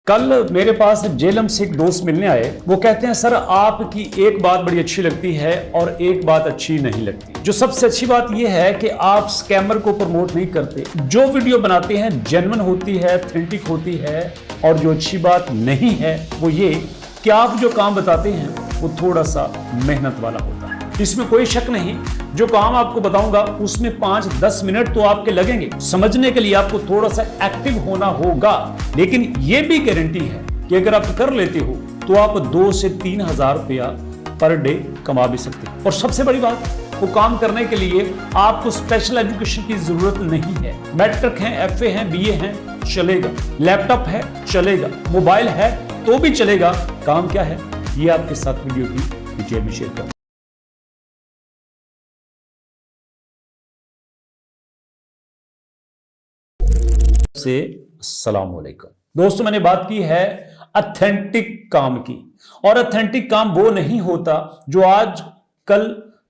कल मेरे पास जेलम से एक दोस्त मिलने आए। वो कहते हैं सर आपकी एक बात बड़ी अच्छी लगती है और एक बात अच्छी नहीं लगती। जो सबसे अच्छी बात यह है कि आप स्कैमर को प्रमोट नहीं करते। जो वीडियो बनाते हैं जेन्युइन होती है, ऑथेंटिक होती है। और जो अच्छी बात नहीं है वो ये कि आप जो काम बताते हैं वो थोड़ा सा मेहनत वाला होता है। इसमें कोई शक नहीं। जो काम आपको बताऊंगा उसमें 5-10 मिनट तो आपके लगेंगे। समझने के लिए आपको थोड़ा सा एक्टिव होना होगा, लेकिन यह भी गारंटी है कि अगर आप कर लेते हो तो आप 2 से 3 हजार रुपया पर डे कमा भी सकते हैं। और सबसे बड़ी बात, वो काम करने के लिए आपको स्पेशल एजुकेशन की जरूरत नहीं है। मैट्रिक है, FA है, BA है, चलेगा। लैपटॉप है, चलेगा। मोबाइल है तो भी चलेगा। काम क्या है ये आपके साथ वीडियो की डिटेल में शेयर करूं। से अस्सलाम वालेकुम दोस्तों, मैंने बात की है ऑथेंटिक काम की। और ऑथेंटिक काम वो नहीं होता जो आज कल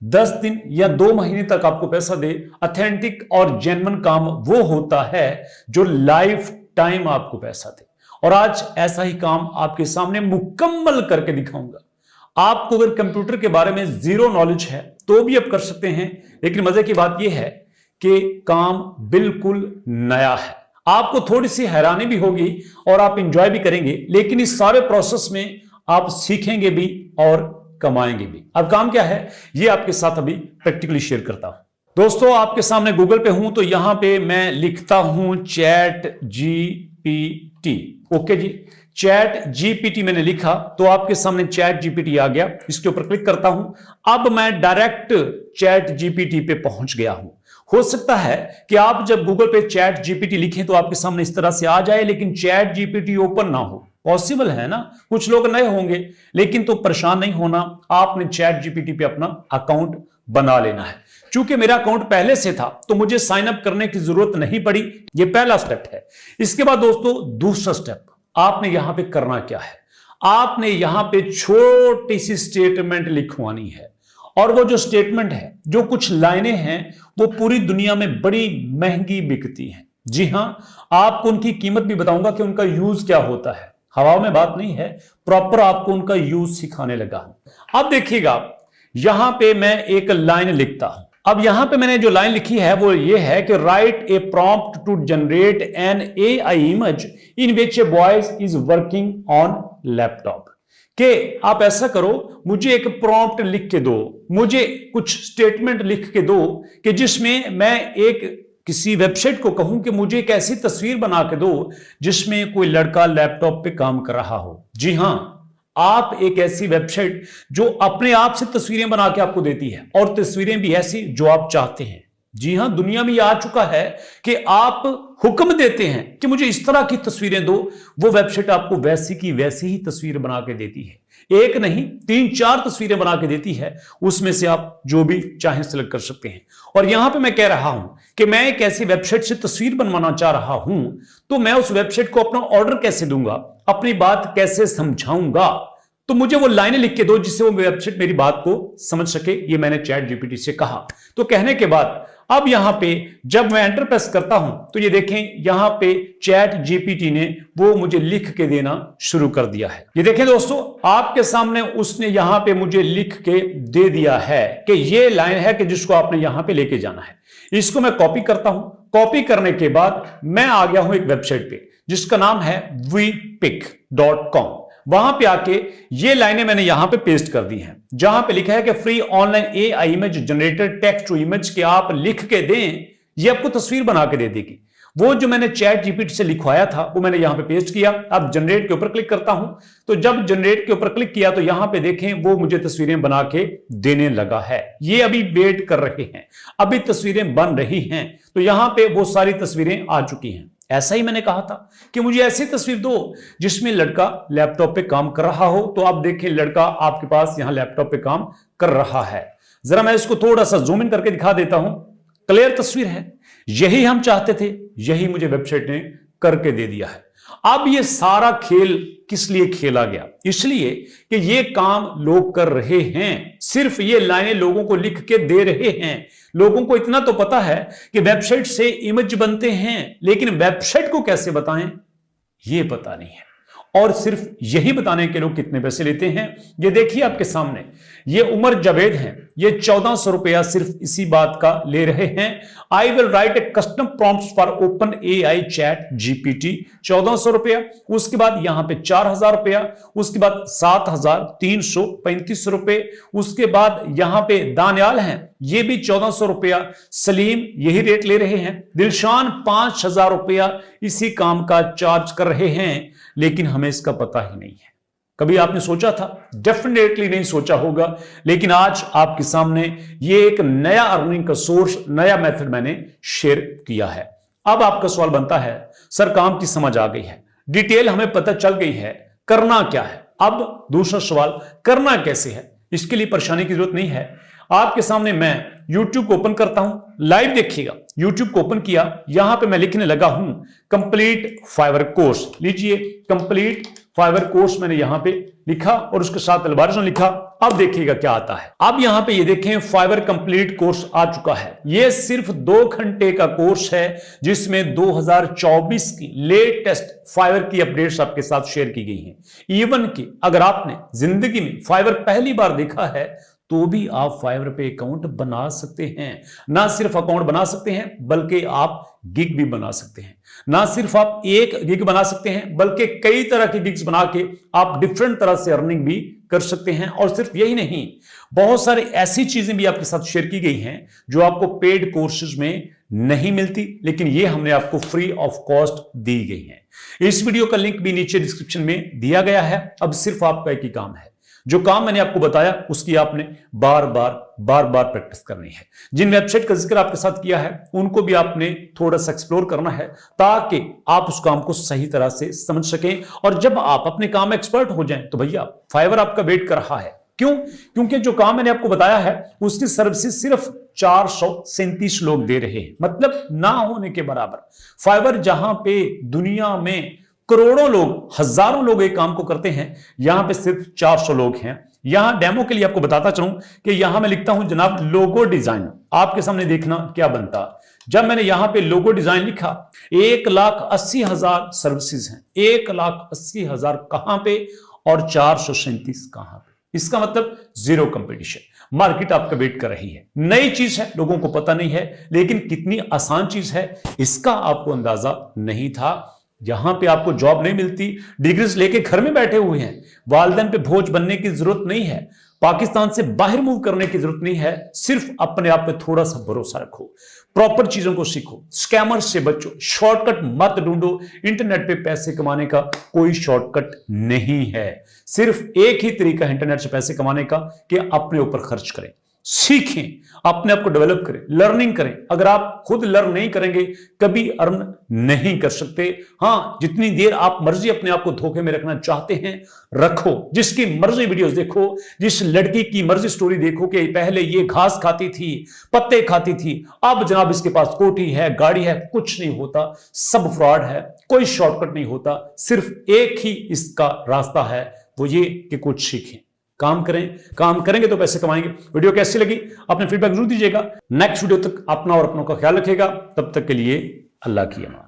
10 दिन या 2 महीने तक आपको पैसा दे। ऑथेंटिक और जेन्युइन काम वो होता है जो लाइफ टाइम आपको पैसा दे। और आज ऐसा ही काम आपके सामने मुकम्मल करके दिखाऊंगा। आपको अगर कंप्यूटर के बारे में जीरो नॉलेज है तो भी आप कर सकते हैं, लेकिन मजे की बात यह है कि काम बिल्कुल नया है। आपको थोड़ी सी हैरानी भी होगी और आप एंजॉय भी करेंगे, लेकिन इस सारे प्रोसेस में आप सीखेंगे भी और कमाएंगे भी। अब काम क्या है ये आपके साथ अभी प्रैक्टिकली शेयर करता हूं। दोस्तों, आपके सामने गूगल पे हूं तो यहां पे मैं लिखता हूं ChatGPT। ओके जी, ChatGPT मैंने लिखा तो आपके सामने ChatGPT आ गया। इसके ऊपर क्लिक करता हूं। अब मैं डायरेक्ट ChatGPT पे पहुंच गया हूं। हो सकता है कि आप जब गूगल पे ChatGPT लिखें तो आपके सामने इस तरह से आ जाए, लेकिन ChatGPT ओपन ना हो। पॉसिबल है ना, कुछ लोग नए होंगे, लेकिन तो परेशान नहीं होना। आपने ChatGPT पे अपना अकाउंट बना लेना है। चूंकि मेरा अकाउंट पहले से था तो मुझे साइन अप करने की जरूरत नहीं पड़ी। यह पहला स्टेप है। इसके बाद दोस्तों दूसरा स्टेप, आपने यहां पे करना क्या है, आपने यहां पे छोटी सी स्टेटमेंट लिखवानी है। और वो जो स्टेटमेंट है, जो कुछ लाइनें हैं, वो पूरी दुनिया में बड़ी महंगी बिकती हैं। जी हां, आपको उनकी कीमत भी बताऊंगा कि उनका यूज क्या होता है। हवाओं में बात नहीं है, प्रॉपर आपको उनका यूज सिखाने लगा हूं। अब देखिएगा, यहां पे मैं एक लाइन लिखता हूं। अब यहां पे मैंने जो लाइन लिखी है वो ये है कि write a prompt to generate an AI image in which a voice is working on laptop. कि आप ऐसा करो, मुझे एक प्रॉम्प्ट लिख के दो, मुझे कुछ स्टेटमेंट लिख के दो कि जिसमें मैं एक किसी वेबसाइट को कहूं कि मुझे एक ऐसी तस्वीर बना के दो जिसमें कोई लड़का लैपटॉप पे काम कर रहा हो। जी हां, आप एक ऐसी वेबसाइट जो अपने आप से तस्वीरें बना के आपको देती है, और तस्वीरें भी ऐसी जो आप चाहते हैं। जी हां, दुनिया में यह आ चुका है कि आप हुक्म देते हैं कि मुझे इस तरह की तस्वीरें दो, वो वेबसाइट आपको वैसी की वैसी ही तस्वीर बना के देती है। एक नहीं 3-4 तस्वीरें बना के देती है, उसमें से आप जो भी चाहें सिलेक्ट कर सकते हैं। और यहां पे मैं कह रहा हूं कि मैं एक ऐसी वेबसाइट से तस्वीर बनवाना चाह रहा हूं, तो मैं उस वेबसाइट को अपना ऑर्डर कैसे दूंगा, अपनी बात कैसे समझाऊंगा। तो मुझे वो लाइनें लिख के दो जिससे वो वेबसाइट मेरी बात को समझ सके। ये मैंने ChatGPT से कहा। तो कहने के बाद अब यहां पे जब मैं एंटर प्रेस करता हूं तो ये देखें, यहां पे ChatGPT ने वो मुझे लिख के देना शुरू कर दिया है। ये देखें दोस्तों, आपके सामने उसने यहां पे मुझे लिख के दे दिया है कि ये लाइन है कि जिसको आपने यहां पे लेके जाना है। इसको मैं कॉपी करता हूं। कॉपी करने के बाद मैं आ गया हूं एक वेबसाइट पे जिसका नाम है vpic.com। वहां पे आके ये लाइनें मैंने यहां पे पेस्ट कर दी हैं, जहां पे लिखा है कि free online AI image generated text to image के आप लिख के दें, ये आपको तस्वीर बना के दे देगी। वो जो मैंने ChatGPT से लिखवाया था वो मैंने यहां पे पेस्ट किया। अब जनरेट के ऊपर क्लिक करता हूं तो जब जनरेट के ऊपर क्लिक किया तो यहां पे देखें वो मुझे तस्वीरें बना के देने लगा है। ये अभी वेट कर रहे हैं, अभी तस्वीरें बन रही हैं। तो यहां पे वो सारी तस्वीरें आ चुकी हैं। ऐसा ही मैंने कहा था कि मुझे ऐसी तस्वीर दो जिसमें लड़का लैपटॉप पे काम कर रहा हो। तो आप देखें, लड़का आपके पास यहां लैपटॉप पे काम कर रहा है। जरा मैं इसको थोड़ा सा जूम इन करके दिखा देता हूं। क्लियर तस्वीर है, यही हम चाहते थे, यही मुझे वेबसाइट ने करके दे दिया है। अब ये सारा खेल किस लिए खेला गया? इसलिए कि ये काम लोग कर रहे हैं, सिर्फ ये लाइनें लोगों को लिख के दे रहे हैं। लोगों को इतना तो पता है कि वेबसाइट से इमेज बनते हैं, लेकिन वेबसाइट को कैसे बताएं ये पता नहीं है। और सिर्फ यही बताने के लोग कितने पैसे लेते हैं। ये देखिए आपके सामने, ये उमर जावेद हैं, ये 1400 रुपया सिर्फ इसी बात का ले रहे हैं। I will write A custom prompts for open AI chat GPT, 1400 रुपया। उसके बाद यहां पे 4000 रुपया, उसके बाद 7335 रुपए, उसके बाद यहां पे दानियाल हैं, ये भी 1400 रुपया, सलीम यही रेट ले रहे हैं, दिलशान 5000 रुपया इसी काम का चार्ज कर रहे हैं, लेकिन हमें इसका पता ही नहीं है। कभी आपने सोचा था? डेफिनेटली नहीं सोचा होगा, लेकिन आज आपके सामने ये एक नया अर्निंग का सोर्स, नया मेथड मैंने शेयर किया है। अब आपका सवाल बनता है, सर काम की समझ आ गई है, डिटेल हमें पता चल गई है, करना क्या है? अब दूसरा सवाल, करना कैसे है? इसके लिए परेशानी की जरूरत नहीं है। आपके सामने मैं YouTube को ओपन करता हूं, लाइव देखिएगा। YouTube को ओपन किया, यहां पे मैं लिखने लगा हूं कंप्लीट फाइवर कोर्स। लीजिए कंप्लीट फाइवर कोर्स मैंने यहां पे लिखा और उसके साथ एल्गोरिथम लिखा। अब देखिएगा क्या आता है। अब यहां पे ये देखें, फाइवर कंप्लीट कोर्स आ चुका है। ये सिर्फ 2 घंटे का कोर्स है जिसमें 2024 की लेटेस्ट फाइवर की अपडेट्स आपके साथ शेयर की गई हैं। इवन कि अगर आपने जिंदगी में फाइवर पहली बार देखा है तो भी आप फाइवर पे अकाउंट बना सकते हैं। ना सिर्फ अकाउंट बना सकते हैं बल्कि आप गिग भी बना सकते हैं। ना सिर्फ आप एक गिग बना सकते हैं बल्कि कई तरह के गिग्स बना के आप डिफरेंट तरह से अर्निंग भी कर सकते हैं। और सिर्फ यही नहीं, बहुत सारी ऐसी चीजें भी आपके साथ शेयर की गई हैं जो आपको पेड कोर्सेज में नहीं मिलती, लेकिन ये हमने आपको फ्री ऑफ कॉस्ट दी गई है। इस वीडियो का लिंक भी नीचे डिस्क्रिप्शन में दिया गया है। अब सिर्फ आपका एक ही काम है, जो काम मैंने आपको बताया उसकी आपने बार बार प्रैक्टिस करनी है। जिन वेबसाइट का जिक्र आपके साथ किया है उनको भी आपने थोड़ा सा एक्सप्लोर करना है ताकि आप उस काम को सही तरह से समझ सकें। और जब आप अपने काम में एक्सपर्ट हो जाएं तो भैया फाइवर आपका वेट कर रहा है। क्यों? क्योंकि जो काम मैंने आपको बताया है उसकी सर्विसेज सिर्फ 437 लोग दे रहे हैं, मतलब ना होने के बराबर। फाइवर जहां पे दुनिया में करोड़ों लोग, हजारों लोग एक काम को करते हैं, यहां पे सिर्फ 400 लोग हैं। यहां डेमो के लिए आपको बताता चलूं कि यहां मैं लिखता हूं जनाब लोगो डिजाइन, आपके सामने देखना क्या बनता। जब मैंने यहां पे लोगो डिजाइन लिखा, 1,80,000 सर्विसेज हैं। 1,80,000 कहां पे और 437 कहां पे? इसका मतलब जीरो कंपटीशन। मार्केट आपका वेट कर रही है। नई चीज है, लोगों को पता नहीं है, लेकिन कितनी आसान चीज है इसका आपको अंदाजा नहीं था। यहां पे आपको जॉब नहीं मिलती, डिग्रीज लेके घर में बैठे हुए हैं, वालिदैन पे बोझ बनने की जरूरत नहीं है, पाकिस्तान से बाहर मूव करने की जरूरत नहीं है। सिर्फ अपने आप पे थोड़ा सा भरोसा रखो, प्रॉपर चीजों को सीखो, स्कैमर से बचो, शॉर्टकट मत ढूंढो। इंटरनेट पे पैसे कमाने का कोई शॉर्टकट नहीं है। सिर्फ एक ही तरीका है इंटरनेट से पैसे कमाने का कि अपने ऊपर खर्च करें, सीखें, अपने आप को डेवलप करें, लर्निंग करें। अगर आप खुद लर्न नहीं करेंगे कभी अर्न नहीं कर सकते। हां, जितनी देर आप मर्जी अपने आप को धोखे में रखना चाहते हैं रखो, जिसकी मर्जी वीडियोस देखो, जिस लड़की की मर्जी स्टोरी देखो कि पहले ये घास खाती थी, पत्ते खाती थी, अब जनाब इसके पास कोठी है, गाड़ी है। कुछ नहीं होता, सब फ्रॉड है, कोई शॉर्टकट नहीं होता। सिर्फ एक ही इसका रास्ता है, वो ये कि कुछ सीखें, काम करें। काम करेंगे तो पैसे कमाएंगे। वीडियो कैसी लगी अपने फीडबैक जरूर दीजिएगा। नेक्स्ट वीडियो तक अपना और अपनों का ख्याल रखिएगा। तब तक के लिए अल्लाह की अमान।